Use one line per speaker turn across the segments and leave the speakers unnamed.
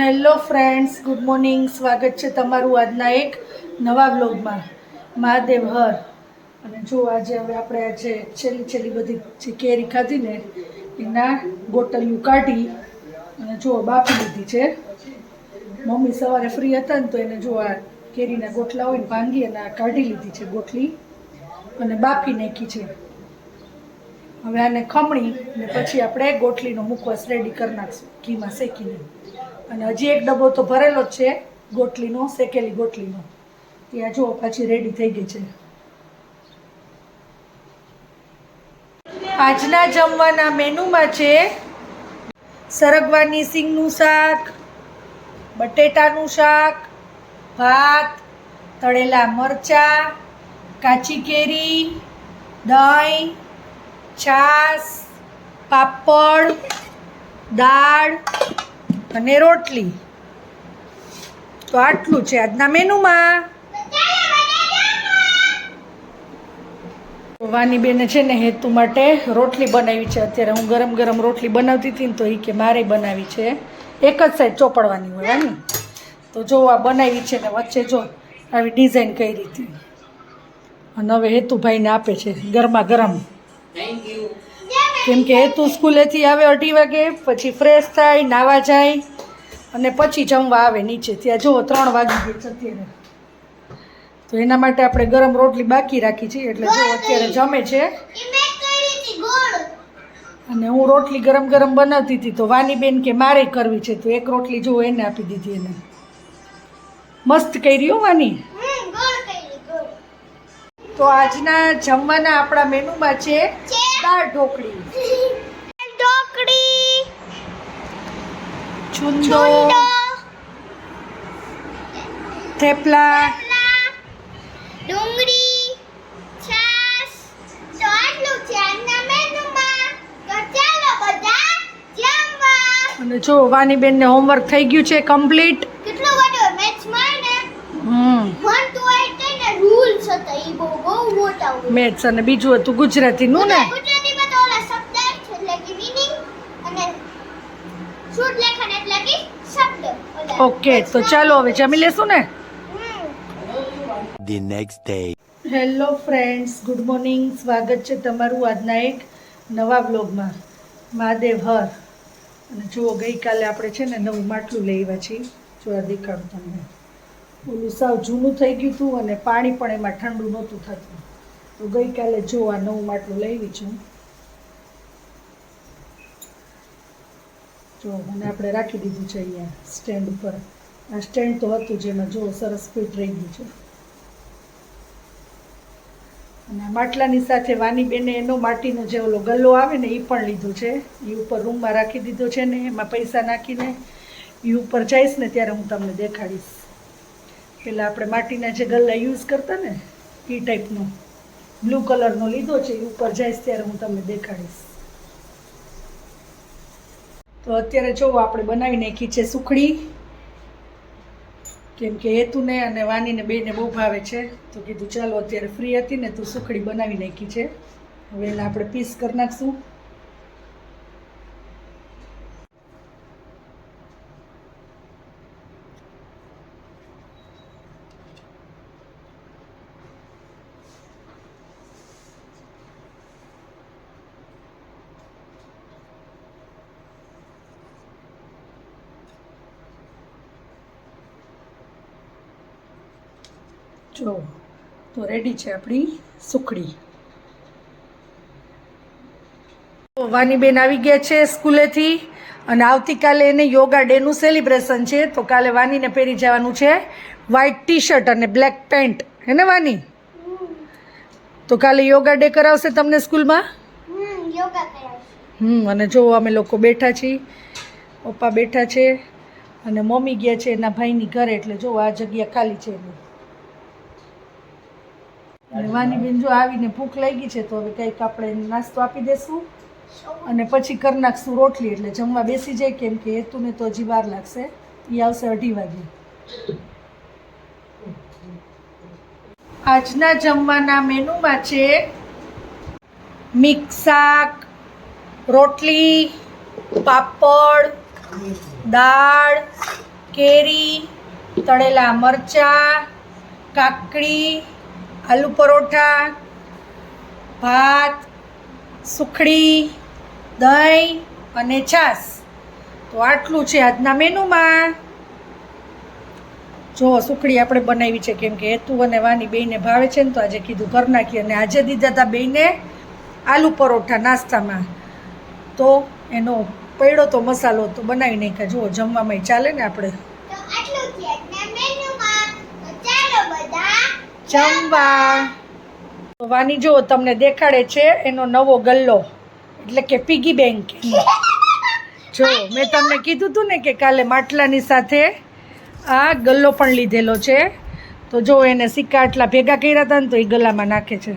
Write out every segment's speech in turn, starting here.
Hello friends, good morning. સ્વાગત છે તમારું આજના એક નવા વ્લોગમાં. મહાદેવ હર. અને જો આજે છેલ્લી બધી જે કેરી ખાધી ને એના ગોટલિયું કાઢી અને જો બાફી લીધી છે. મમ્મી સવારે ફ્રી હતા ને તો એને જો આ કેરીના ગોટલા હોય ને ભાંગી અને આ કાઢી લીધી છે ગોટલી અને બાફી નાખી છે. હવે આને ખમણી ને પછી આપણે ગોટલીનો મુખવાસ રેડી કરી નાખશું ઘીમાં શેકીને. અને હજી એક ડબ્બો તો ભરેલો જ છે ગોટલીનો, શેકેલી ગોટલીનો. ત્યાં જો પાછી રેડી થઈ ગઈ છે. આજના જમવાના મેનુમાં છે સરગવાની સિંગનું શાક, બટેટાનું શાક, ભાત, તળેલા મરચાં, કાચી કેરી, દહીં, છાશ, પાપડ, દાળ અને રોટલી. તો આટલું છે આજના મેનુમાં. વાની બેને છે ને હેતુ માટે રોટલી બનાવી છે. અત્યારે હું ગરમ ગરમ રોટલી બનાવતી હતી ને તો એ કે મારે બનાવી છે. એક જ સાઈડ ચોપડવાની હોય વાની. તો જો આ બનાવી છે ને વચ્ચે જો આવી ડિઝાઇન કરી હતી. અને હવે હેતુભાઈને આપે છે ગરમા ગરમ. કેમ કે હેતુ સ્કૂલેથી આવે 2:30 વાગે, પછી ફ્રેશ થાય, નાવા જાય અને પછી જમવા આવે નીચે. ત્યાં જુઓ 3 વાગી ગયા છે અત્યારે. તો એના માટે આપણે ગરમ રોટલી બાકી રાખી છે એટલે જો અત્યારે જમે છે. અને હું રોટલી ગરમ ગરમ બનાવતી હતી તો વાની બેન કે મારે કરવી છે, તો એક રોટલી જો એને આપી દીધી. એને મસ્ત કરી હો વાની. તો આજના જમવાના આપણા મેનુમાં છે દાળ ઢોકળી, છુંદો, થેપલા,
ડુંગળી, છાશ. તો આટલું છે આજના મેનુમાં. તો ચાલો બધા જમવા.
અને જો વાની બેન ને હોમવર્ક થઈ ગયું છે કમ્પ્લીટ.
કેટલો બધો મેથ્સમાં ને 1 to 8 ને રૂલ્સ હતા. ઈ બહુ મોટા હોય.
મેથ્સ અને બીજું હતું ગુજરાતી નું ને.
ગુજરાતીમાં તો ઓલા શબ્દ એટલે કે મીનિંગ અને શુદ્ધ લેખન એટલે કે શબ્દ.
ઓકે, તો ચાલો હવે જમી લેશું ને.
The next day.
Hello friends, good morning. સ્વાગત છે તમારું આજના એક નવા વ્લોગમાં. મહાદેવ હર. અને જુઓ ગઈકાલે આપણે છે ને નવું માટલું લઈ આવ્યા છીએ. જો આ દેખાડું તમને. ઓલું સાવ જૂનું થઈ ગયું હતું અને પાણી પણ એમાં ઠંડુ નહોતું થતું. તો ગઈકાલે જો આ નવું માટલું લઈ આવી છું. જો અને આપણે રાખી દીધું છે અહીંયા સ્ટેન્ડ ઉપર. આ સ્ટેન્ડ તો હતું જેમાં જો સરસ ફિટ રહી ગયું છે. અને આ માટલાની સાથે વાની બેને એનો માટીનો જે ઓલો ગલ્લો આવે ને એ પણ લીધો છે. એ ઉપર રૂમમાં રાખી દીધો છે ને એમાં પૈસા નાખીને એ ઉપર જઈશ ને ત્યારે હું તમને દેખાડીશ. પેલા આપણે માટીના જે ગલ્લા યુઝ કરતા ને એ ટાઈપનો બ્લુ કલરનો લીધો છે. એ ઉપર જઈશ ત્યારે હું તમને દેખાડીશ. તો અત્યારે જો આપણે બનાવી નાખી છે સુખડી. કેમ કે હેતુને અને વાનીને બેને બહુ ભાવે છે. તો કીધું ચાલો અત્યારે ફ્રી હતી ને તો સુખડી બનાવી નાખી છે. હવે એને આપણે પીસ કરી નાખશું. જો તો રેડી છે આપણી સુખડી. વાનીબેન આવી ગયા છે સ્કૂલેથી અને આવતીકાલે એને યોગા ડેનું સેલિબ્રેશન છે. તો કાલે વાનીને પહેરી જવાનું છે વ્હાઈટ ટી-શર્ટ અને બ્લેક પેન્ટ. હે ને વાની? તો કાલે યોગા ડે કરાવશે તમને સ્કૂલમાં.
યોગા કરાવશે.
અને જો અમે લોકો બેઠા છીએ, પપ્પા બેઠા છે અને મમ્મી ગયા છે એના ભાઈની ઘરે. એટલે જો આ જગ્યા ખાલી છે એની. અને વાની બેન જો આવીને ભૂખ લાગી છે તો હવે કંઈક આપણે નાસ્તો આપી દેશું અને પછી કરી નાખશું રોટલી. એટલે જમવા બેસી જાય. કેમ કે હેતુને તો હજી વાર લાગશે. એ આવશે 2:30 વાગે. આજના જમવાના મેનુમાં છે મિક્સ શાક, રોટલી, પાપડ, દાળ, કેરી, તળેલા મરચાં, કાકડી, આલુ પરોઠા, ભાત, સુખડી, દહીં અને છાશ. તો આટલું છે આજના મેનુમાં. જો સુખડી આપણે બનાવી છે કેમ કે હેતુ અને વાની બેયને ભાવે છે ને, તો આજે કીધું કરી નાખીએ. અને આજે દીધા હતા બેયને આલુ પરોઠા નાસ્તામાં, તો એનો પડ્યો તો મસાલો તો બનાવી નાખ્યા. જુઓ જમવામાં ચાલે ને આપણે
તો આટલું છે આજના મેનુમાં. તો ચાલો બધા
જમવા. તો વાની જો તમને દેખાડે છે એનો નવો ગલ્લો, એટલે કે પીગી બેંક. જો મેં તમને કીધું હતું ને કે કાલે માટલાની સાથે આ ગલ્લો પણ લીધેલો છે. તો જો એને સિક્કા આટલા ભેગા કર્યા હતા ને, તો એ ગલ્લામાં નાખે છે.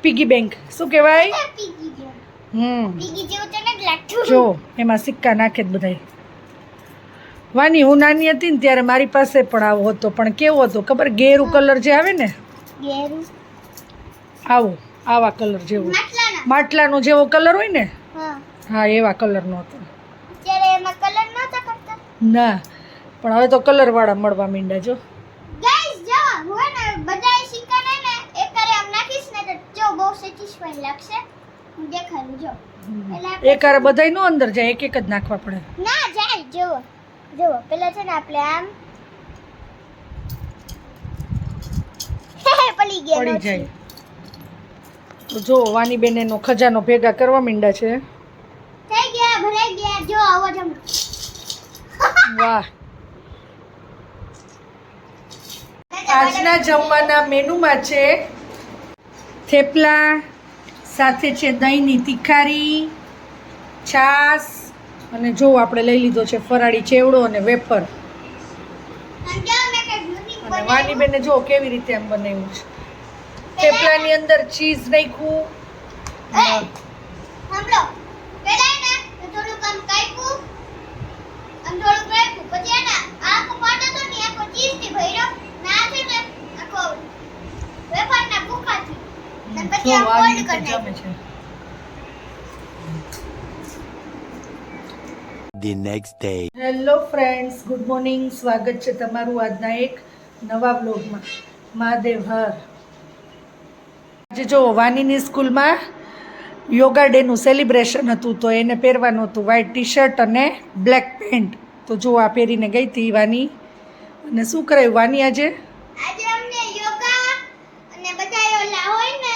પીગી બેંક શું કહેવાય?
પીગી જેવું.
હમ
પીગી જેવું તો નથી લાગતું.
જો એમાં સિક્કા નાખે જ બધાય. વાની હું નાની હતી ને ત્યારે મારી પાસે પણ આવો હતો, પણ કેવો હતો ખબર? ગેરું કલર જે આવે ને
ગેરું.
આવો, આવા કલર જેવો,
માટલાના.
માટલાનો જેવો કલર હોય ને,
હા.
હા એવા કલરનો હતો.
ત્યારે એમાં કલર નહોતા કરતા.
ના, પણ હવે તો કલરવાળા મળવા માંડ્યા. જો
ગાઈસ જો હું ને બધાય સિક્કા ને એક કરે આમ નાખીશ ને તો જો બહુ સેટિસ્ફાઈંગ લાગશે. હું દેખાડું જો. પહેલા આપણે
એક આરે બધાય નો અંદર જાય, એક એક જ નાખવા પડે.
ના જાય જો. જો પહેલા છે ને આપણે આમ પડી ગયા
પડી જાય. તો જો વાની બેન એનો ખજાનો ભેગા કરવા માંડ્યા છે.
થઈ ગયા ભરાઈ ગયા જો આવો જમ.
વાહ. આજના જમવાના મેનુમાં છે થેપલા, સાથે છે દહીંની તિખારી, છાશ, અને જો આપણે લઈ લીધો છે ફરાળી ચેવડો અને વેફર.
અંજામ મે કઈ યુનિક
અને વાની બેને જો કેવી રીતે આમ બનાવ્યું છે. થેપલાની અંદર ચીઝ નાખ્યું.
સાંભળો પેલા ને થોડુંક આમ કાપ્યું આમ થોડુંક રાખ્યું પછી એના આખો પાટો તો ને આખો ચીઝ થી ભર્યો ના છે ને આખો વેફર ના ભૂખાથી અને પછી
જો
આમ
આવી
ફોલ્ડ
રીતે
કરી
જમે
નાખ્યું.
છે.
The next day.
Hello friends, good morning. સ્વાગત છે તમારું આજના એક નવા બ્લોગમાં. મહાદેવ હર. આજે જો વાનીની સ્કૂલમાં યોગા ડેનું સેલિબ્રેશન હતું, તો એને પહેરવાનું હતું વ્હાઇટ ટી શર્ટ અને બ્લેક પેન્ટ. તો જો આ પહેરીને ગઈ હતી વાની. અને શું કરાયું વાની આજે?
આજે અમને યોગા અને બધા ઓલા હોય ને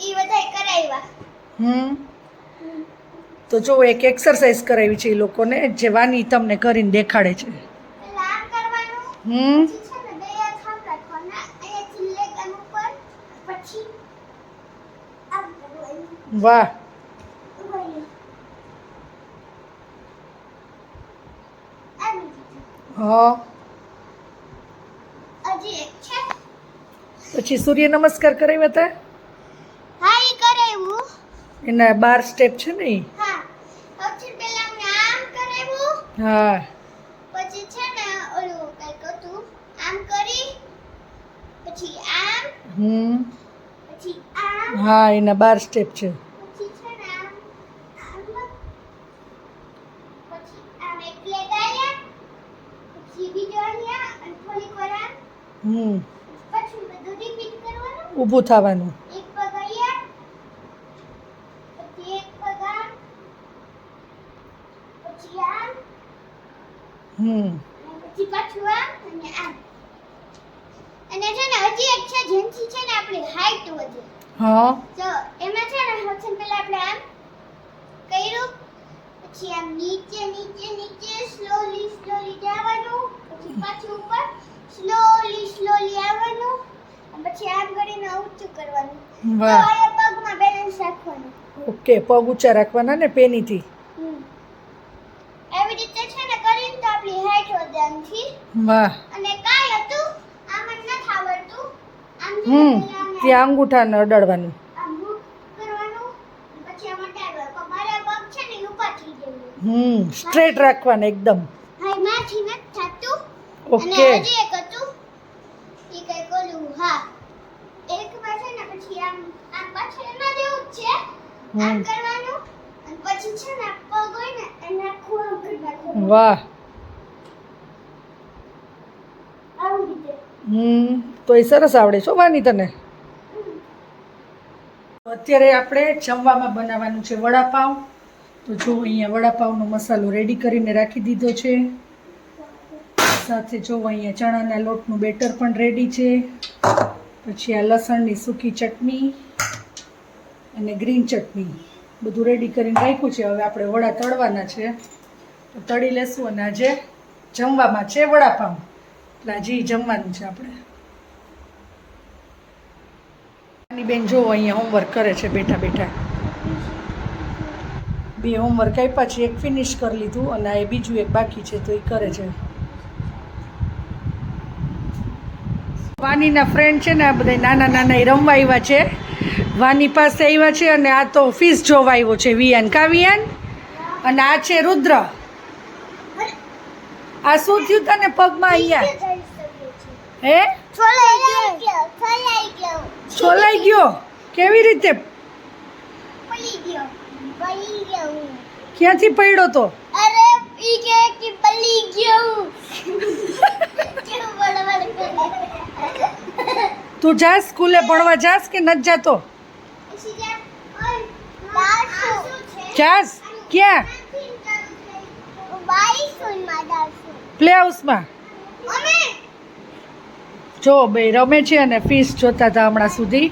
ઈ બધાય કરાવ્યા.
તો જો એક એક્સરસાઇઝ કરાવી છે એ લોકોને, જે વાની તમને કરીને દેખાડે છે.
પેલા આમ કરવાનું પછી છે ને બે હાથ આમ રાખવાના અહીંયાથી લેગ આમ ઉપર પછી આમ કરવાનું.
વાહ. હા.
હજી એક છે.
પછી સૂર્ય નમસ્કાર કરાવ્યા હતા.
હા ઈ કરાવ્યું.
એના 12 સ્ટેપ છે ને ઈ.
હા સૌથી પહેલા અમને આમ કરાવ્યું
હા.
પછી છે ને ઓલું કઈક હતું આમ કરી પછી આમ પછી આમ
હા એના 12 સ્ટેપ છે.
પછી છે ને આમ આમ પછી આમ એક લેગ આયા પછી બીજો અહીંયા અને થોડીક વાર આમ પછી બધું રિપીટ કરવાનું.
ઊભું થવાનું.
એક પગ અહીંયા પછી એક પગ આમ પછી આમ અને પછી પાછું આમ અને આમ. અને છે ને હજી એક છે જેનથી છે ને આપણી હાઈટ વધે.
હા.
તો એમાં છે ને સૌથી પહેલા આપણે આમ કર્યું પછી આમ નીચે નીચે નીચે સ્લોલી સ્લોલી જવાનું પછી પાછું ઉપર સ્લોલી સ્લોલી આવવાનું અને પછી આમ કરીને ઊંચું કરવાનું. તો
વાહ.
અહીંયા પગમાં બેલેન્સ રાખવાનું.
ઓકે, પગ ઊંચા રાખવાના ને પેનીથી.
એવી રીતે છે ને કરીને તો આપણી હાઈટ વધે આમથી.
વાહ.
અને કાંઈ હતું આમ જ નથી આવડતું આમ
ત્યાં અંગૂઠાને અડાડવાનું.
આમ મૂક કરવાનું અને પછી આમ અડાડવાનું. પણ મારા પગ છે ને ઈ ઊભા થઈ જાય.
સ્ટ્રેટ રાખવાના એકદમ.
હા માથી નથી થતું.
ઓકે.
અને હજી એક હતું ઈ કઈક ઓલું હા એકમાં છે ને પછી આમ આમ પાછળ એના જેવું જ છે આમ કરવાનું અને પછી છે ને પગ હોય ને એને આખું આમ કરી નાખવાનું.
વાહ. તો એ સરસ આવડે છો વાની તને. અત્યારે આપણે જમવામાં બનાવવાનું છે વડાપાવ. તો જો અહીંયા વડાપાવનો મસાલો રેડી કરીને રાખી દીધો છે. સાથે જો અહીંયા ચણાના લોટનું બેટર પણ રેડી છે. પછી આ લસણની સૂકી ચટણી અને ગ્રીન ચટણી બધું રેડી કરીને રાખ્યું છે. હવે આપણે વડા તળવાના છે, તો તળી લેશું. અને આજે જમવામાં છે વડાપાવ, એટલે આજે જમવાનું છે આપણે. નાની બેન જો અહીંયા હોમવર્ક કરે છે બેઠા બેઠા. 2 હોમવર્ક આપ્યા છે, એક ફિનિશ કરી લીધું અને આ બીજું એક બાકી છે, તો એ કરે છે. વાનીના ફ્રેન્ડ છે ને આ બધા નાના નાના એ રમવા આવ્યા છે. વાની પાસે આવ્યા છે અને આ તો ફિશ જોવા આવ્યો છે વિયાન. કા વિયાન? અને આ છે રુદ્ર. આ શું થયું તને પગમાં અહીંયા? હે? છોલાઈ ગયો? કેવી રીતે? ક્યાંથી પડ્યો તો?
અરે ઈ કે પલી ગયો.
તું જાસ સ્કૂલે ભણવા જાસ કે નથી જાતો? જાસ? ક્યાં? પ્લે હાઉસમાં. જો બે રમે છે અને ફિશ જોતા હતા હમણાં સુધી.